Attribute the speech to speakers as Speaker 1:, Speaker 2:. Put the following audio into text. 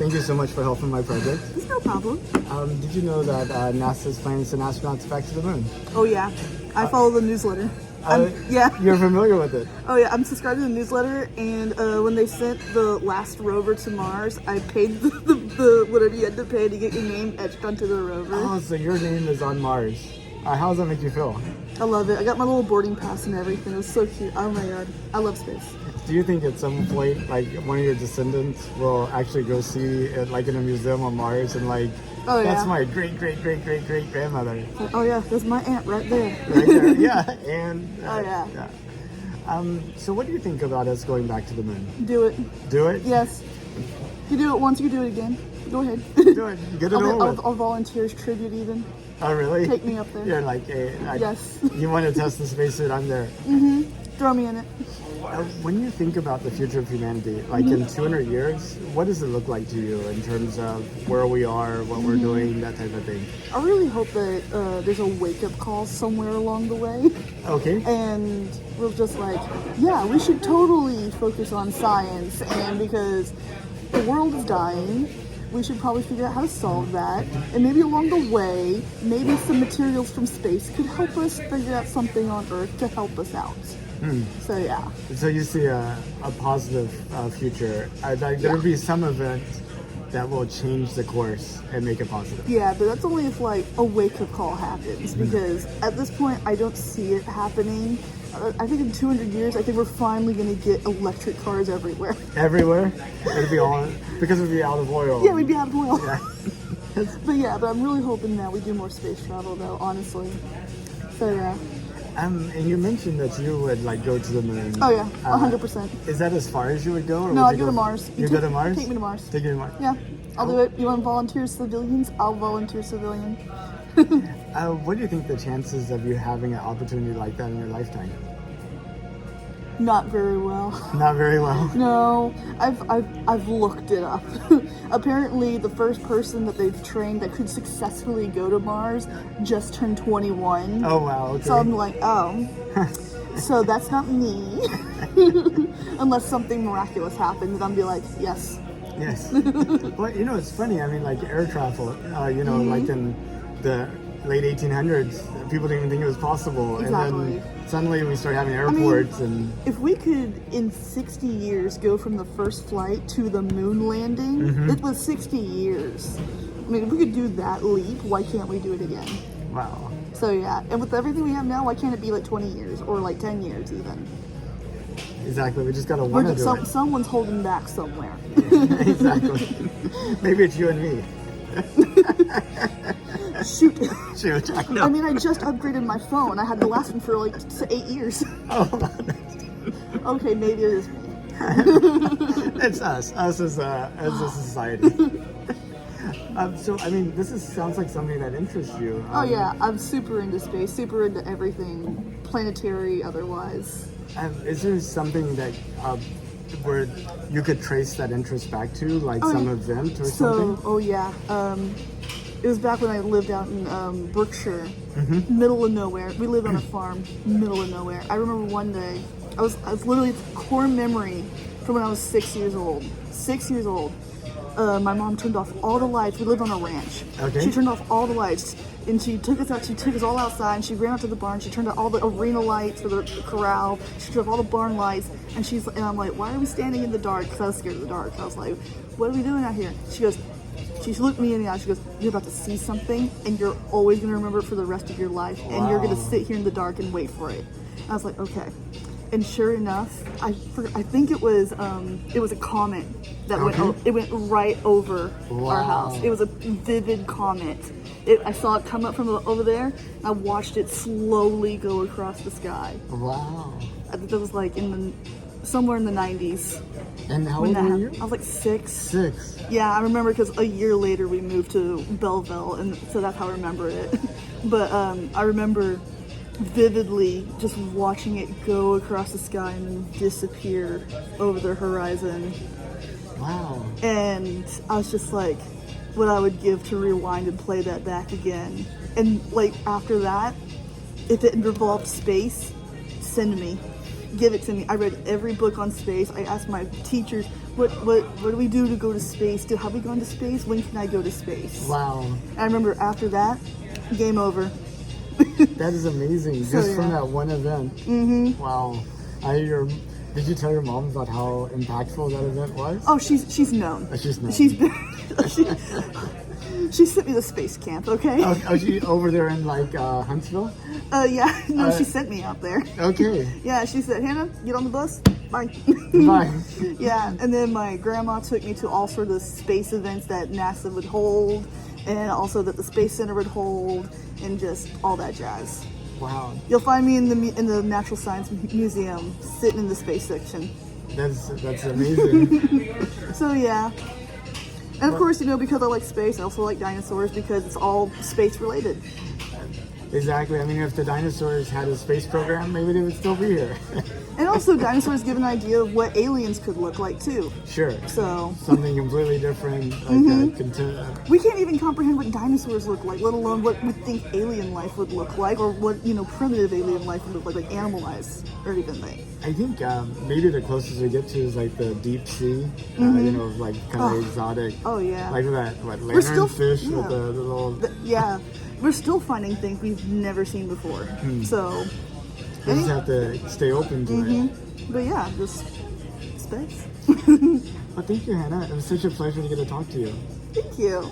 Speaker 1: Thank you so much for helping my project.
Speaker 2: It's no problem.
Speaker 1: Did you know that NASA is planning to send astronauts back to the moon?
Speaker 2: Oh yeah, I follow the newsletter. Yeah.
Speaker 1: You're familiar with it?
Speaker 2: Oh yeah, I'm subscribed to the newsletter, and when they sent the last rover to Mars, I paid the whatever you had to pay to get your name etched onto the rover.
Speaker 1: Oh, so your name is on Mars. How does that make you feel?
Speaker 2: I love it. I got my little boarding pass and everything. It was so cute. Oh my god, I love space.
Speaker 1: Do you think at some point, like, one of your descendants will actually go see it, like, in a museum on Mars and, like,
Speaker 2: Oh,
Speaker 1: that's
Speaker 2: yeah.
Speaker 1: my great-great-great-great-great-grandmother?
Speaker 2: Oh yeah, there's my aunt right there.
Speaker 1: Right there, yeah. And,
Speaker 2: Oh yeah.
Speaker 1: so what do you think about us going back to the moon?
Speaker 2: Do it.
Speaker 1: Do it?
Speaker 2: Yes. You do it once, you do it again. Go ahead.
Speaker 1: Do it. Get it over with.
Speaker 2: I'll volunteer as tribute even.
Speaker 1: Oh, really?
Speaker 2: Take me up there.
Speaker 1: You're like, hey,
Speaker 2: Yes.
Speaker 1: You want to test the spacesuit, I'm there.
Speaker 2: Throw me in it.
Speaker 1: When you think about the future of humanity, like in 200 years, what does it look like to you in terms of where we are, what we're doing, that type of thing?
Speaker 2: I really hope that there's a wake-up call somewhere along the way.
Speaker 1: Okay.
Speaker 2: And we're just like, yeah, we should totally focus on science, and because the world is dying, we should probably figure out how to solve that. And maybe along the way, maybe some materials from space could help us figure out something on Earth to help us out. So yeah.
Speaker 1: So you see a positive future. There will be some event that will change the course and make it positive.
Speaker 2: Yeah, but that's only if like a wake-up call happens, because at this point I don't see it happening. I think in 200 years, I think we're finally going to get electric cars everywhere.
Speaker 1: Everywhere? It'll be all, because it'll be out of oil.
Speaker 2: Yeah, we'd be out of oil.
Speaker 1: Yeah.
Speaker 2: But I'm really hoping that we do more space travel though, honestly. So yeah.
Speaker 1: And you mentioned that you would like go to the moon.
Speaker 2: Oh yeah, 100%.
Speaker 1: Is that as far as you would go? Or
Speaker 2: No,
Speaker 1: would
Speaker 2: I
Speaker 1: you
Speaker 2: go to Mars.
Speaker 1: You go to Mars?
Speaker 2: Take me to Mars.
Speaker 1: Take you to Mars.
Speaker 2: Yeah, I'll do it. You want to volunteer civilians? I'll volunteer civilian.
Speaker 1: What do you think the chances of you having an opportunity like that in your lifetime?
Speaker 2: Not very well.
Speaker 1: Not very well.
Speaker 2: No, I've looked it up. Apparently, the first person that they've trained that could successfully go to Mars just turned 21.
Speaker 1: Oh wow. Okay.
Speaker 2: So I'm like, oh, so that's not me. Unless something miraculous happens, and I'll be like, yes.
Speaker 1: Yes. But you know, it's funny. I mean, like air travel. Like in the late 1800s, people didn't even think it was possible,
Speaker 2: Exactly.
Speaker 1: and then suddenly we start having airports. And
Speaker 2: if we could, in 60 years, go from the first flight to the moon landing, it was 60 years. I mean, if we could do that leap, why can't we do it again?
Speaker 1: wow.
Speaker 2: So yeah, and with everything we have now, why can't it be like 20 years or like 10 years even?
Speaker 1: Exactly. We just gotta want to do it.
Speaker 2: Someone's holding back somewhere.
Speaker 1: Exactly. Maybe it's you and me.
Speaker 2: Shoot.
Speaker 1: Shoot. I know.
Speaker 2: I mean, I just upgraded my phone. I had the last one for like 8 years.
Speaker 1: Oh,
Speaker 2: Okay, maybe it is me.
Speaker 1: it's us. Us as a society. So, I mean, sounds like something that interests you.
Speaker 2: Oh yeah, I'm super into space, super into everything, planetary, otherwise.
Speaker 1: Is there something that where you could trace that interest back to, like some event or something?
Speaker 2: Oh yeah, it was back when I lived out in Berkshire, middle of nowhere. We lived on a farm, middle of nowhere. I remember one day, I was literally core memory from when I was 6 years old. 6 years old. My mom turned off all the lights. We lived on a ranch.
Speaker 1: Okay.
Speaker 2: She turned off all the lights, and she took us out. She took us all outside, and she ran out to the barn. She turned out all the arena lights for the corral. She turned off all the barn lights, and I'm like, why are we standing in the dark? Because I was scared of the dark. I was like, what are we doing out here? She looked me in the eye. She goes, you're about to see something, and you're always going to remember it for the rest of your life, and you're going to sit here in the dark and wait for it. I was like, okay. And sure enough, I think it was a comet that went right over our house. It was a vivid comet. I saw it come up from over there, and I watched it slowly go across the sky.
Speaker 1: Wow.
Speaker 2: I think that was like somewhere in the 90s.
Speaker 1: And how old were you?
Speaker 2: I was like 6.
Speaker 1: 6.
Speaker 2: Yeah, I remember because a year later we moved to Belleville, and so that's how I remember it. But I remember vividly just watching it go across the sky and then disappear over the horizon.
Speaker 1: Wow.
Speaker 2: And I was just like, what I would give to rewind and play that back again. And like after that, if it involved space, send me. Give it to me. I read every book on space. I asked my teachers, what do we do to go to space? Have we gone to space? When can I go to space?
Speaker 1: Wow,
Speaker 2: I remember after that, game over.
Speaker 1: that is amazing.
Speaker 2: So,
Speaker 1: Just from
Speaker 2: yeah.
Speaker 1: that one event. Mm-hmm. Wow. Did you tell your mom about how impactful that event was?
Speaker 2: Oh, she's known.
Speaker 1: She's known.
Speaker 2: She's been, she sent me to space camp. Okay.
Speaker 1: Oh, she over there in like Huntsville?
Speaker 2: Yeah. No, she sent me out there.
Speaker 1: Okay.
Speaker 2: Yeah. She said, Hannah, get on the bus. Bye.
Speaker 1: Bye.
Speaker 2: Yeah. And then my grandma took me to all sorts of space events that NASA would hold, and also that the Space Center would hold, and just all that jazz.
Speaker 1: Wow.
Speaker 2: You'll find me in the Natural Science Museum, sitting in the space section.
Speaker 1: That's amazing.
Speaker 2: So yeah. And of course, because I like space, I also like dinosaurs because it's all space related.
Speaker 1: Exactly. I mean, if the dinosaurs had a space program, maybe they would still be here.
Speaker 2: And also, dinosaurs give an idea of what aliens could look like too.
Speaker 1: Sure.
Speaker 2: So
Speaker 1: Something completely different. Like
Speaker 2: we can't even comprehend what dinosaurs look like, let alone what we think alien life would look like, or what primitive alien life would look like animalized or even like.
Speaker 1: I think maybe the closest we get to is like the deep sea. Like kind of exotic.
Speaker 2: Oh yeah.
Speaker 1: Like that,
Speaker 2: We're still-
Speaker 1: lanternfish
Speaker 2: yeah.
Speaker 1: with the little.
Speaker 2: Yeah, we're still finding things we've never seen before. So.
Speaker 1: We just have to stay open to it.
Speaker 2: But yeah, just space.
Speaker 1: Well, thank you, Hannah. It was such a pleasure to get to talk to you.
Speaker 2: Thank you.